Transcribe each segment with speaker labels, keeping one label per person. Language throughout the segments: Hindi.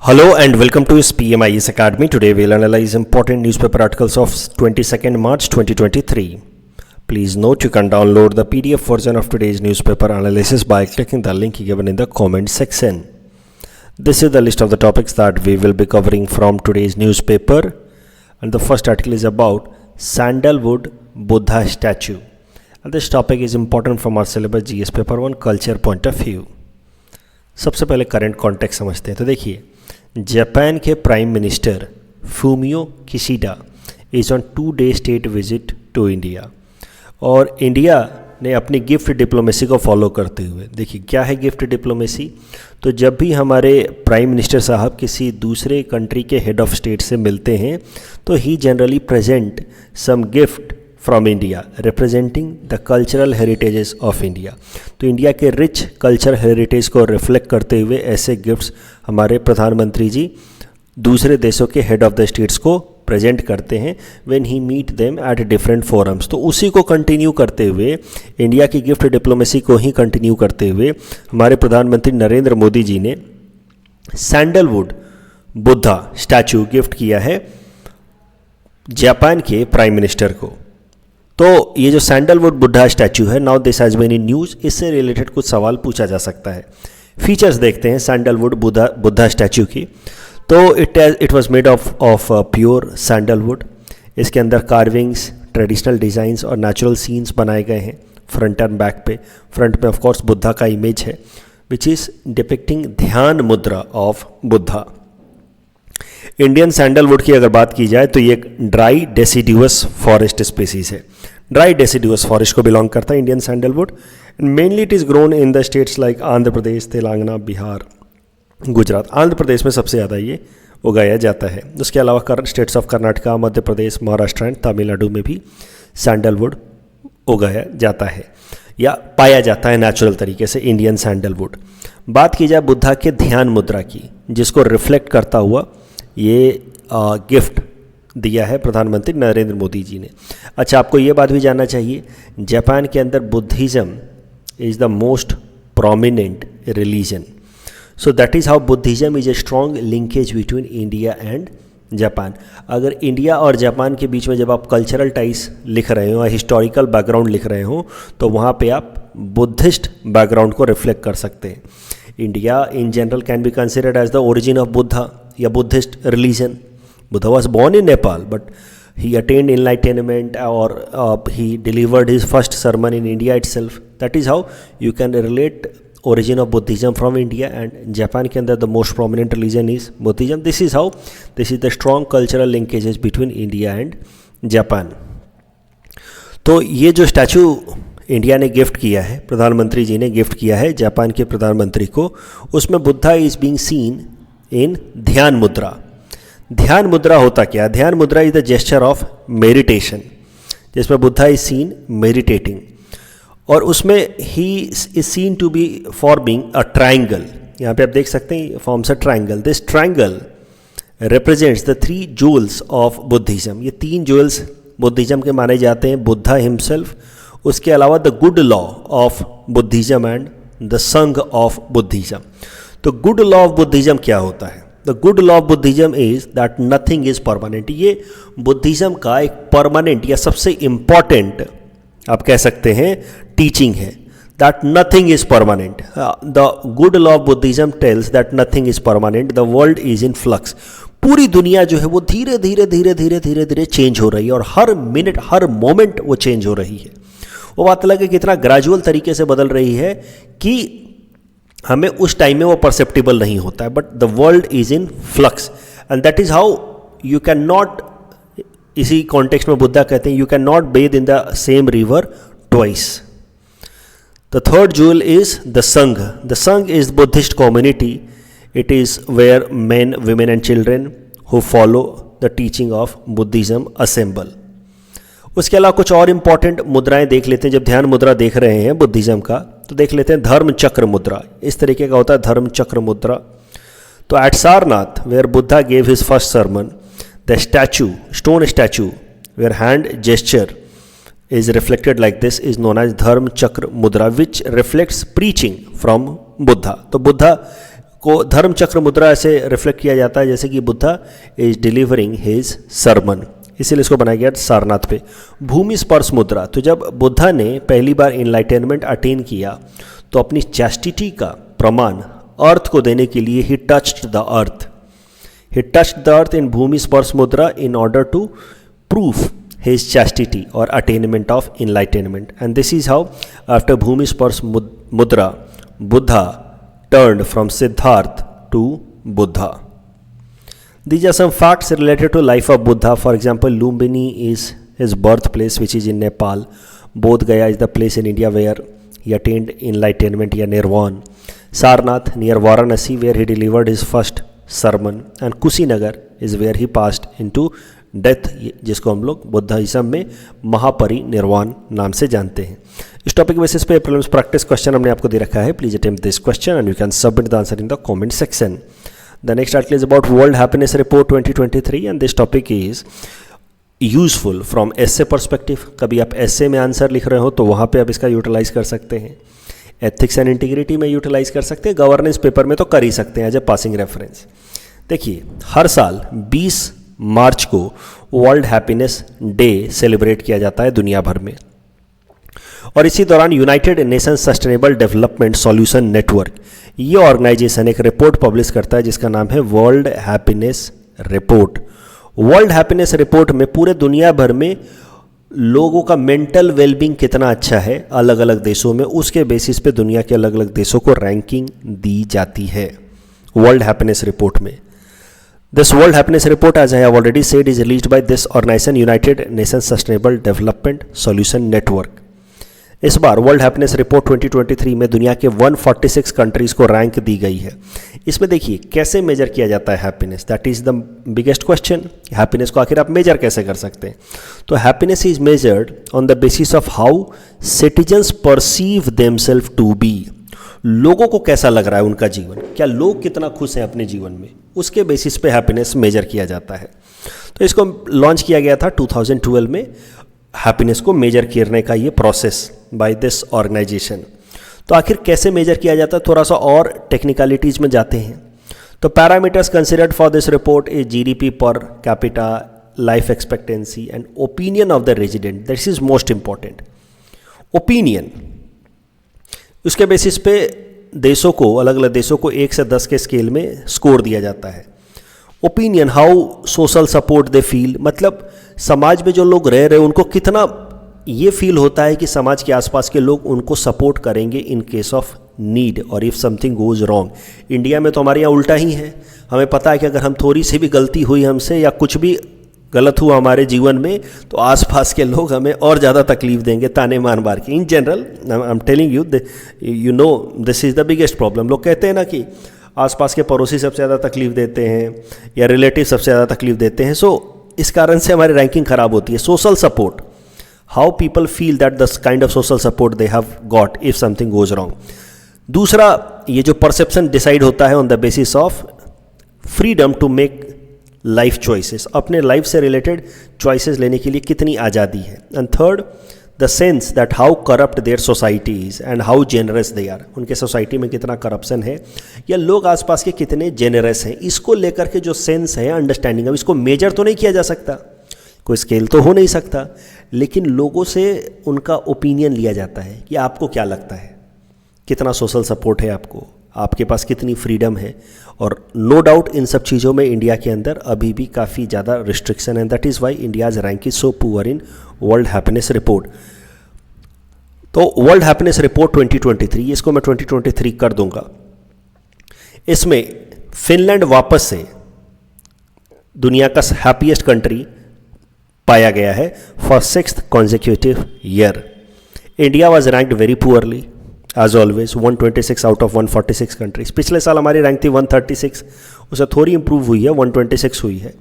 Speaker 1: Hello and welcome to PMIS Academy. Today we'll analyze important newspaper articles of 22nd March 2023. Please note you can download the PDF version of today's newspaper analysis by clicking the link given in the comment section. This is the list of the topics that we will be covering from today's newspaper, and the first article is about Sandalwood Buddha statue. And this topic is important from our syllabus GS paper 1 culture point of view. सबसे पहले करंट कॉन्टेक्स्ट समझते हैं। तो देखिए, जापान के prime minister Fumio Kishida is on 2-day state visit to India, और इंडिया ने अपनी गिफ्ट डिप्लोमेसी को फॉलो करते हुए, देखिए क्या है गिफ्ट डिप्लोमेसी। तो जब भी हमारे प्राइम मिनिस्टर साहब किसी दूसरे कंट्री के हेड ऑफ स्टेट से मिलते हैं तो he generally present some gift from India representing the cultural heritages of India. तो इंडिया के रिच कल्चर हेरिटेज को रिफ्लेक्ट करते हुए ऐसे गिफ्ट्स हमारे प्रधानमंत्री जी दूसरे देशों के हेड ऑफ द स्टेट्स को प्रेजेंट करते हैं when he meet them at different forums. तो उसी को कंटिन्यू करते हुए, इंडिया की गिफ्ट डिप्लोमेसी को ही कंटिन्यू करते हुए हमारे प्रधानमंत्री नरेंद्र मोदी जी ने सैंडलवुड बुद्धा स्टैचू गिफ्ट किया है जापान के प्राइम मिनिस्टर को। तो ये जो सैंडलवुड बुद्धा स्टैचू है, now this has been in news, इससे रिलेटेड कुछ सवाल पूछा जा सकता है। फीचर्स देखते हैं सैंडलवुड बुद्धा स्टैचू की। तो it was made of pure sandalwood. इसके अंदर कार्विंग्स, ट्रेडिशनल डिज़ाइंस और नेचुरल सीन्स बनाए गए हैं फ्रंट एंड बैक पे। फ्रंट में ऑफ कोर्स बुद्धा का इमेज है विच इज़ डिपिक्टिंग ध्यान मुद्रा ऑफ बुद्धा। इंडियन सैंडलवुड की अगर बात की जाए तो ये एक ड्राई डेसिडुअस फॉरेस्ट स्पीसीज है। ड्राई डेसिडुअस फॉरेस्ट को बिलोंग करता है Indian sandalwood. Mainly it is grown in the states like Andhra Pradesh, Telangana, Bihar, Gujarat. Andhra Pradesh में सबसे ज़्यादा ये उगाया जाता है। उसके अलावा states of Karnataka, Madhya Pradesh, Maharashtra and Tamil Nadu में भी सैंडलवुड उगाया जाता है या पाया जाता है नेचुरल तरीके से इंडियन सैंडलवुड। बात की जाए बुद्धा के ध्यान मुद्रा की, जिसको रिफ्लेक्ट करता हुआ ये गिफ्ट दिया है प्रधानमंत्री नरेंद्र मोदी जी ने। अच्छा, आपको ये बात भी जानना चाहिए, जापान के अंदर Buddhism is the most prominent religion. So that is how Buddhism is a strong linkage between India and Japan. अगर इंडिया और जापान के बीच में जब आप कल्चरल टाइज लिख रहे हो, हिस्टोरिकल बैकग्राउंड लिख रहे हो, तो वहाँ पे आप बुद्धिस्ट बैकग्राउंड को रिफ्लेक्ट कर सकते हैं। India in general can be considered as the origin of Buddha या Buddhist religion. Buddha was born in Nepal, but he attained enlightenment or he delivered his first sermon in India itself. That is how you can relate origin of Buddhism from India and Japan के अंदर the most prominent religion is Buddhism. This is the strong cultural linkages between India and Japan. तो ये जो स्टैचू इंडिया ने गिफ्ट किया है, प्रधानमंत्री जी ने गिफ्ट किया है जापान के प्रधानमंत्री को, उसमें Buddha is being seen in dhyana mudra. ध्यान मुद्रा होता क्या? Dhyana mudra is the gesture of meditation, जिसमें बुद्धा इज सीन मेडिटेटिंग, और उसमें ही is seen to be forming a triangle. यहाँ पे आप देख सकते हैं forms a triangle. This triangle represents the 3 jewels of Buddhism. ये 3 jewels बुद्धिज़्म के माने जाते हैं, बुद्धा हिमसेल्फ, उसके अलावा the good law of Buddhism and the संघ ऑफ बुद्धिज़्म। तो गुड लॉ ऑफ बुद्धिज़्म क्या होता है? The good law of Buddhism is that nothing is permanent. ये बुद्धिज़्म का एक परमानेंट या सबसे इंपॉर्टेंट आप कह सकते हैं टीचिंग है, that nothing is permanent. The good law of Buddhism tells that nothing is permanent, the world is in flux. पूरी दुनिया जो है वो धीरे धीरे चेंज हो रही है, और हर मिनट हर मोमेंट वो चेंज हो रही है। वो बात अलग है कितना ग्रेजुअल तरीके से बदल रही है कि हमें उस टाइम में वो परसेप्टिबल नहीं होता है, but the world is in flux and that is how you can not, इसी कॉन्टेक्स्ट में बुद्धा कहते हैं, you can not bathe in the same river twice. The third jewel is the sangha. The sangha is Buddhist community. It is where men, women and children who follow the teaching of Buddhism assemble. उसके अलावा कुछ और इंपॉर्टेंट मुद्राएं देख लेते हैं। जब ध्यान मुद्रा देख रहे हैं बुद्धिज़्म का, तो देख लेते हैं धर्म चक्र मुद्रा। इस तरीके का होता है धर्म चक्र मुद्रा। तो at Sarnath where Buddha gave his first sermon, the statue, stone statue where hand gesture is reflected like this is known as धर्म चक्र मुद्रा, which reflects preaching from Buddha. तो बुद्धा को धर्म चक्र मुद्रा से रिफ्लेक्ट किया जाता है जैसे कि Buddha is delivering his sermon, इसीलिए इसको बनाया गया सारनाथ पे। भूमि स्पर्श मुद्रा, तो जब बुद्धा ने पहली बार इनलाइटेनमेंट अटेन किया तो अपनी चैस्टिटी का प्रमाण अर्थ को देने के लिए he touched the earth, he touched the earth in Bhumi Sparsha mudra in order to proof his chastity or attainment of enlightenment, and this is how after Bhumi Sparsh Mudra Buddha turned from Siddharth to Buddha. These are some facts related to life of Buddha. For example, Lumbini is his birthplace, which is in Nepal. Bodh Gaya is the place in India where he attained enlightenment या nirvana. Sarnath near Varanasi where he delivered his first sermon, and Kusinagar is where he passed into death, जिसको हम लोग बुद्धाइज्म में महापरिनिर्वाण नाम से जानते हैं। इस टॉपिक बेसिस पे प्रीलिम्स प्रैक्टिस क्वेश्चन हमने आपको दे रखा है। Please attempt this question and you can submit the answer in the comment section. The next article is about world happiness report 2023 and this topic is useful from essay perspective. कभी आप एसे में आंसर लिख रहे हो तो वहाँ पे आप इसका यूटिलाइज कर सकते हैं, एथिक्स एंड इंटीग्रिटी में यूटिलाइज कर सकते हैं, गवर्नेंस पेपर में तो कर ही सकते हैं एज ए पासिंग रेफरेंस। देखिए, हर साल 20 मार्च को वर्ल्ड हैप्पीनेस डे सेलिब्रेट किया जाता है दुनिया भर में, और इसी दौरान United Nations sustainable development solution network ये ऑर्गेनाइजेशन एक रिपोर्ट पब्लिश करता है जिसका नाम है world happiness report. World happiness report में पूरे दुनिया भर में लोगों का मेंटल वेलबींग कितना अच्छा है अलग अलग देशों में, उसके बेसिस पे दुनिया के अलग अलग देशों को रैंकिंग दी जाती है वर्ल्ड हैप्पीनेस रिपोर्ट में। This World Happiness Report, as I have already said, is released by this organization, United Nations Sustainable Development Solution Network. इस बार वर्ल्ड हैप्पीनेस रिपोर्ट 2023 में दुनिया के 146 कंट्रीज को रैंक दी गई है। इसमें देखिए कैसे मेजर किया जाता है happiness, that is the biggest question. Happiness को आखिर आप मेजर कैसे कर सकते हैं? तो happiness is measured on the basis of how citizens perceive themselves to be. लोगों को कैसा लग रहा है उनका जीवन, क्या लोग कितना खुश हैं अपने जीवन में, उसके बेसिस पे हैप्पीनेस मेजर किया जाता है। तो इसको लॉन्च किया गया था 2012 में, हैप्पीनेस को मेजर करने का ये प्रोसेस बाय दिस ऑर्गेनाइजेशन। तो आखिर कैसे मेजर किया जाता है, थोड़ा सा और टेक्निकलिटीज़ में जाते हैं। तो parameters considered for this report is GDP per capita, life expectancy and opinion of the resident. This is most important, opinion. उसके बेसिस पे देशों को, अलग अलग देशों को 1 से 10 के स्केल में स्कोर दिया जाता है। Opinion, how social support they feel, मतलब समाज में जो लोग रह रहे हैं उनको कितना ये फील होता है कि समाज के आसपास के लोग उनको सपोर्ट करेंगे इन केस ऑफ नीड और if something goes wrong. India में तो हमारे यहाँ उल्टा ही है, हमें पता है कि अगर हम थोड़ी सी भी गलती हुई हमसे या कुछ भी गलत हुआ हमारे जीवन में तो आसपास के लोग हमें और ज़्यादा तकलीफ देंगे, ताने मार के। In general I am telling you, you know this is the biggest problem. लोग कहते हैं ना कि आसपास के पड़ोसी सबसे ज़्यादा तकलीफ देते हैं या रिलेटिव सबसे ज़्यादा तकलीफ देते हैं। सो इस कारण से हमारी रैंकिंग खराब होती है। Social support, how people feel that the kind of social support they have got if something goes wrong. दूसरा, ये जो परसेप्शन डिसाइड होता है on the basis of freedom to make life choices, अपने लाइफ से रिलेटेड चॉइसेस लेने के लिए कितनी आज़ादी है। And third, the sense that how corrupt their societies and how generous they are, उनके सोसाइटी में कितना करप्शन है या लोग आसपास के कितने जेनरस हैं, इसको लेकर के जो सेंस है, अंडरस्टैंडिंग। अब इसको मेजर तो नहीं किया जा सकता, कोई स्केल तो हो नहीं सकता, लेकिन लोगों से उनका ओपिनियन लिया जाता है कि आपको क्या लगता है, कितना सोशल सपोर्ट है आपको, आपके पास कितनी फ्रीडम है। और नो डाउट इन सब चीज़ों में इंडिया के अंदर अभी भी काफ़ी ज़्यादा रिस्ट्रिक्शन है। That is why India's rank is so poor in world happiness report. तो वर्ल्ड हैप्पीनेस रिपोर्ट 2023, इसको मैं 2023 कर दूंगा। इसमें फिनलैंड वापस से दुनिया का हैप्पीएस्ट कंट्री पाया गया है for 6th consecutive year. India was ranked very poorly as always, 126 out of 146 countries. पिछले साल हमारी रैंक थी 136, उसे थोड़ी इंप्रूव हुई है, 126 हुई है,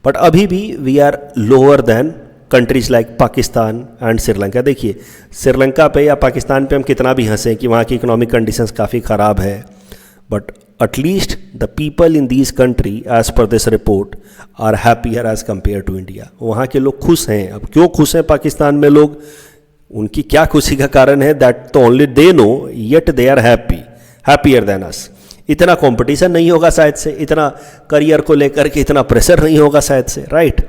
Speaker 1: बट अभी भी we are lower than countries like Pakistan and Sri Lanka. देखिए, श्रीलंका पे या पाकिस्तान पे हम कितना भी हंसें कि वहाँ की इकोनॉमिक कंडीशंस काफ़ी ख़राब है, but at least the people in these country as per this report are happier as compare to India. वहाँ के लोग खुश हैं। अब क्यों खुश हैं पाकिस्तान में लोग, उनकी क्या खुशी का कारण है, दैट तो only they know, yet they are happier than us. इतना कंपटीशन नहीं होगा शायद से, इतना करियर को लेकर के इतना प्रेशर नहीं होगा शायद से, राइट।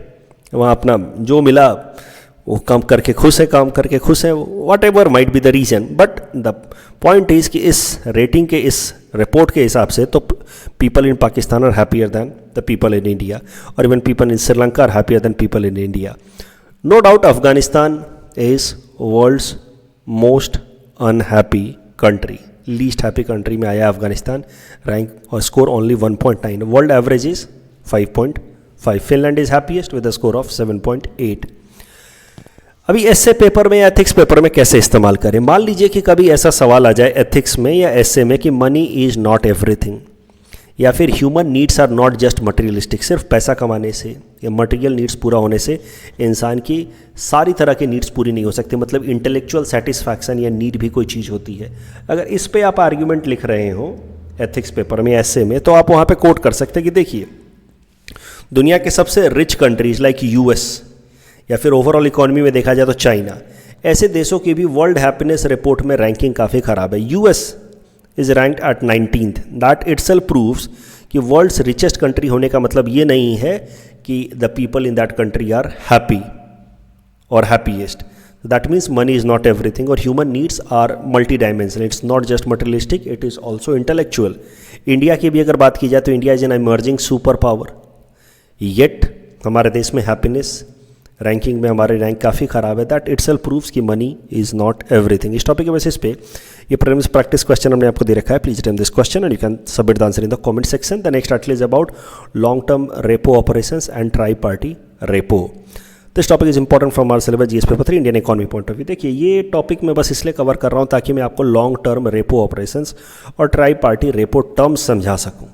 Speaker 1: वहाँ अपना जो मिला वो काम करके खुश है, काम करके खुश है, whatever might be the reason. But the point is कि इस रेटिंग के, इस रिपोर्ट के हिसाब से तो people in Pakistan are happier than the people in India, और even people in Sri Lanka are happier than people in India. No doubt Afghanistan is world's most unhappy country, least happy country में आया अफगानिस्तान, रैंक और score only 1.9, world average is 5.5। Finland is happiest with a score of 7.8। अभी एस्से पेपर में या एथिक्स पेपर में कैसे इस्तेमाल करें? मान लीजिए कि कभी ऐसा सवाल आ जाए एथिक्स में या एस्से में कि मनी इज नॉट एवरीथिंग, या फिर human needs are not just materialistic, सिर्फ पैसा कमाने से या मटेरियल नीड्स पूरा होने से इंसान की सारी तरह की नीड्स पूरी नहीं हो सकती, मतलब इंटेलेक्चुअल सेटिस्फैक्शन या नीड भी कोई चीज़ होती है। अगर इस पे आप आर्ग्यूमेंट लिख रहे हो एथिक्स पेपर में, एस्से में, तो आप वहाँ पे कोट कर सकते हैं कि देखिए दुनिया के सबसे रिच कंट्रीज लाइक यूएस, या फिर ओवरऑल इकोनॉमी में देखा जाए तो चाइना, ऐसे देशों की भी वर्ल्ड हैप्पीनेस रिपोर्ट में रैंकिंग काफ़ी ख़राब है। US is ranked at 19th, that itself proves कि वर्ल्ड्स रिचेस्ट कंट्री होने का मतलब ये नहीं है कि the people in that country are happy और happiest. That means money is not everything, और human needs are multi dimensional, it's not just materialistic, it is also intellectual. India की भी अगर बात की जाए तो India is an emerging super power, yet हमारे देश में हैप्पीनेस रैंकिंग में हमारे रैंक काफ़ी ख़राब है। दैट इटसेल्फ प्रूव्स कि मनी इज़ नॉट एवरीथिंग। इस टॉपिक के बेसिस पे ये प्रीलिम्स प्रैक्टिस क्वेश्चन हमने आपको दे रखा है। Please attempt this question and you can submit the answer in the comment section. The next article is about long term repo operations and tri party repo. This topic is important from our syllabus GS paper 3 Indian economy point of view. देखिए ये टॉपिक मैं बस इसलिए कवर कर रहा हूँ ताकि मैं आपको लॉन्ग टर्म रेपो ऑपरेशंस और ट्राई पार्टी रेपो टर्म्स समझा सकूँ।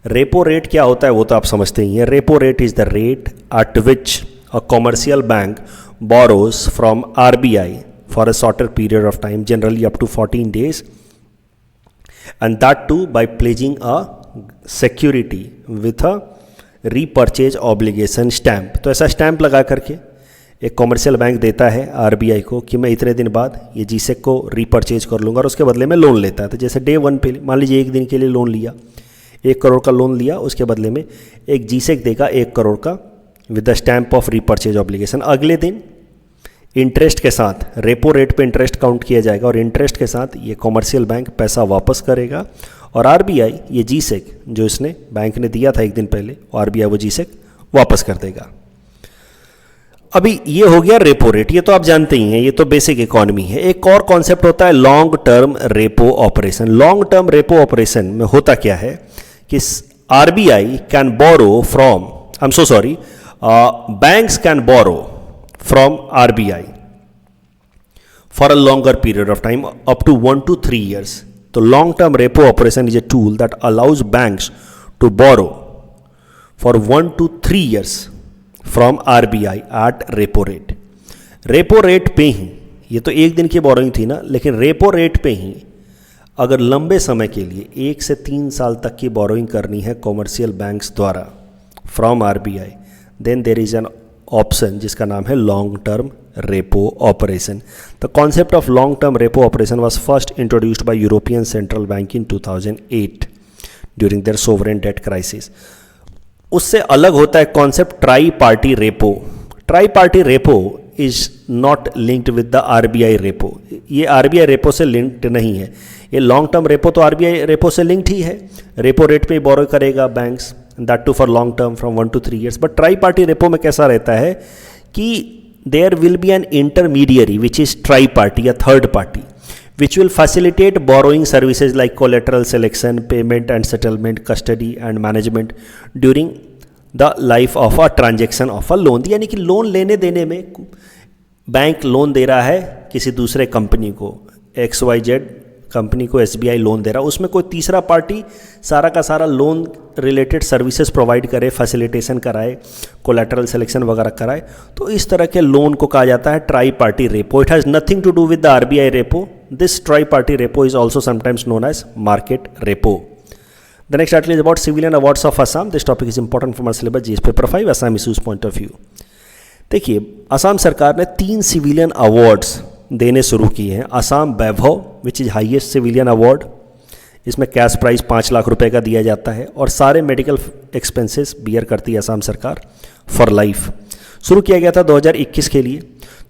Speaker 1: रेपो रेट क्या होता है वो तो आप समझते ही हैं। Repo rate is the rate at which a commercial bank borrows from RBI for a shorter period of time, generally up to 14 days, and that too by pledging a security with a repurchase obligation stamp। तो ऐसा स्टैंप लगा करके एक कॉमर्शियल बैंक देता है आरबीआई को कि मैं इतने दिन बाद ये जीसेक को रीपरचेज कर लूँगा, और उसके बदले में लोन लेता है। तो जैसे डे 1 पे मान लीजिए 1 दिन के लिए लोन लिया, 1 करोड़ का लोन लिया, उसके बदले में एक जीसेक देगा 1 करोड़ का with the stamp of repurchase obligation. अगले दिन इंटरेस्ट के साथ, रेपो रेट पे इंटरेस्ट काउंट किया जाएगा और इंटरेस्ट के साथ ये कॉमर्शियल बैंक पैसा वापस करेगा, और आरबीआई ये जीसेक जो इसने बैंक ने दिया था 1 दिन पहले, आरबीआई वो जीसेक वापस कर देगा। अभी ये हो गया रेपो रेट, ये तो आप जानते ही हैं, ये तो बेसिक इकोनॉमी है। एक और कॉन्सेप्ट होता है long term repo operation. Long term repo operation में होता क्या है कि RBI can borrow from, I am so sorry, banks can borrow from RBI for a longer period of time up to 1 to 3 years. So long term repo operation is a tool that allows banks to borrow for 1 to 3 years from RBI at repo rate. Repo rate पे ही, ये तो 1 दिन की बोरोइंग थी ना, लेकिन रेपो रेट पे ही अगर लंबे समय के लिए 1 से 3 साल तक की बोरोइंग करनी है कॉमर्शियल बैंक्स द्वारा from RBI, then there is an option जिसका नाम है long term repo operation. The concept of long term repo operation was first introduced by European Central Bank in 2008 during their sovereign debt crisis. उससे अलग होता है concept tri party repo. Tri party repo is not linked with the RBI repo. ये आरबीआई रेपो से लिंक्ड नहीं है। ये लॉन्ग टर्म रेपो तो आरबीआई रेपो से लिंक्ड ही है, रेपो रेट पे बोरो करेगा banks, that too for long term from 1 to 3 years। But tri party repo में कैसा रहता है कि there will be an intermediary which is tri party या third party which will facilitate borrowing services like collateral selection, payment and settlement, custody and management during the life of a transaction of a loan. यानी कि लोन लेने देने में बैंक लोन दे रहा है किसी दूसरे कंपनी को, XYZ कंपनी को SBI लोन दे रहा है, उसमें कोई तीसरा पार्टी सारा का सारा लोन रिलेटेड सर्विसेज प्रोवाइड करे, फैसिलिटेशन कराए, कोलैटरल सिलेक्शन वगैरह कराए, तो इस तरह के लोन को कहा जाता है tri party repo. It has nothing to do with the RBI repo. This tri party repo is also sometimes known as market repo. The next article is about civilian awards of Assam. This topic is important for my syllabus GS paper 5 Assam issues point of view. देखिए असम सरकार ने 3 सिविलियन अवार्ड्स देने शुरू किए हैं। Assam Vaibhav which is highest civilian award, इसमें कैश प्राइस 5 लाख रुपए का दिया जाता है और सारे मेडिकल एक्सपेंसेस बियर करती है असम सरकार फॉर लाइफ। शुरू किया गया था 2021 के लिए,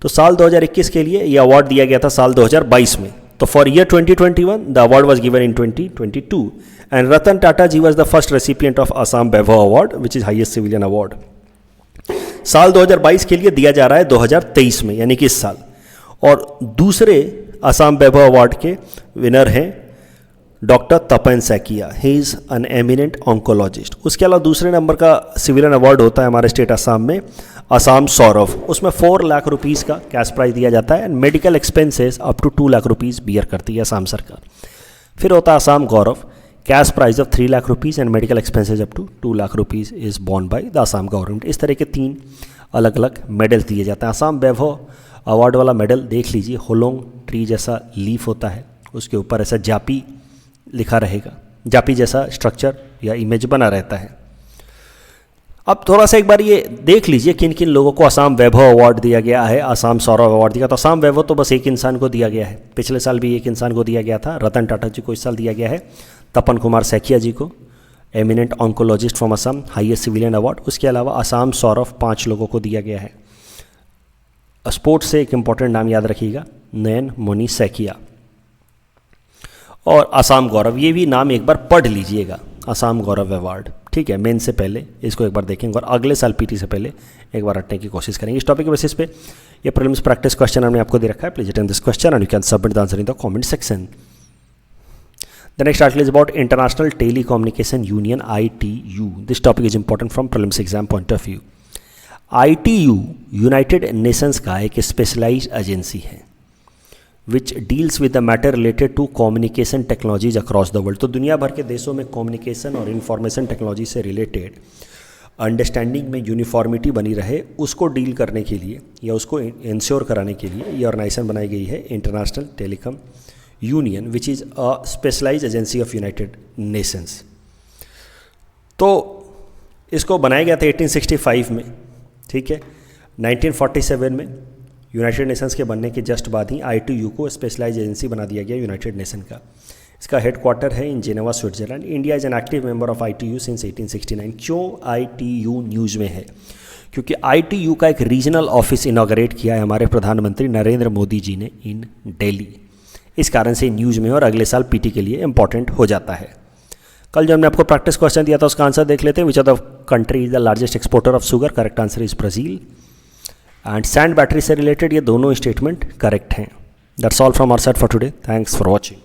Speaker 1: तो साल 2021 के लिए ये अवार्ड दिया गया था साल 2022 में। तो for year 2021 the award was given in 2022 and Ratan Tata ji was the first recipient of Assam Vaibhav award which is highest civilian award. साल 2022 के लिए दिया जा रहा है 2023 में, यानी कि इस साल। और दूसरे असम वैभव अवार्ड के विनर हैं doctor Tapan Saikia, he is an eminent oncologist. उसके अलावा दूसरे नंबर का सिविलियन अवार्ड होता है हमारे स्टेट असम में असम सौरभ, उसमें 4 लाख रुपीज़ का कैश प्राइज दिया जाता है and medical expenses up to 2 lakh rupees bear करती है असम सरकार। फिर होता है Assam Gaurav, cash prize of 3 lakh rupees and medical expenses up to 2 lakh rupees is borne by the Assam government. इस तरह के 3 अलग अलग मेडल दिए जाते हैं। असम वैभव अवार्ड वाला मेडल देख लीजिए, होलोंग ट्री जैसा लीफ होता है, उसके ऊपर ऐसा जापी लिखा रहेगा, जापी जैसा स्ट्रक्चर या इमेज बना रहता है। अब थोड़ा सा एक बार ये देख लीजिए किन किन लोगों को असम वैभव अवार्ड दिया गया है, असम सौरभ अवार्ड दिया। तो असम वैभव तो बस एक इंसान को दिया गया है, पिछले साल भी एक इंसान को दिया गया था, रतन टाटा जी को इस साल दिया गया है, तपन कुमार सैकिया जी को eminent oncologist from Assam highest civilian award. उसके अलावा असम सौरभ 5 लोगों को दिया गया है। स्पोर्ट्स से एक इंपॉर्टेंट नाम याद रखिएगा, नयन मोनी सैकिया। और असम गौरव, ये भी नाम एक बार पढ़ लीजिएगा, असम गौरव अवार्ड, ठीक है। मेन से पहले इसको एक बार देखेंगे और अगले साल पीटी से पहले एक बार रटने की कोशिश करेंगे। इस टॉपिक के बेसिस पे ये प्रीलिम्स प्रैक्टिस क्वेश्चन हमने आपको दे रखा है। Please attend this question and you can submit the answer in the comment section. The next article is about International Telecommunication Union ITU। This topic is important from prelims exam point of view. ITU United Nations का एक स्पेशलाइज्ड एजेंसी है which deals with the matter related to communication technologies across the world. तो दुनिया भर के देशों में कम्युनिकेशन और इंफॉर्मेशन टेक्नोलॉजी से रिलेटेड अंडरस्टैंडिंग में यूनिफॉर्मिटी बनी रहे, उसको डील करने के लिए या उसको इंश्योर कराने के लिए ये ऑर्गेनाइजेशन बनाई गई है, International Telecom Union which is a specialised agency of United Nations. तो इसको बनाया गया था 1865 में, ठीक है। 1947 में यूनाइटेड नेशंस के बनने के जस्ट बाद ही ITU को स्पेशलाइज्ड एजेंसी बना दिया गया यूनाइटेड नेशन का। इसका हेडक्वार्टर है in Geneva, Switzerland. India is an active member of ITU since 1869। क्यों ITU न्यूज़ में है? क्योंकि ITU का एक रीजनल ऑफिस इनॉग्रेट किया है हमारे प्रधानमंत्री नरेंद्र मोदी जी ने इन दिल्ली। इस कारण से न्यूज़ में और अगले साल पीटी के लिए इंपॉर्टेंट हो जाता है। कल जो हमने आपको प्रैक्टिस क्वेश्चन दिया था उसका आंसर देख लेते हैं। Which are the country is the largest exporter of sugar? Correct answer is Brazil. And sand battery से रिलेटेड ये दोनों स्टेटमेंट करेक्ट हैं। That's all from our side for today. Thanks for watching.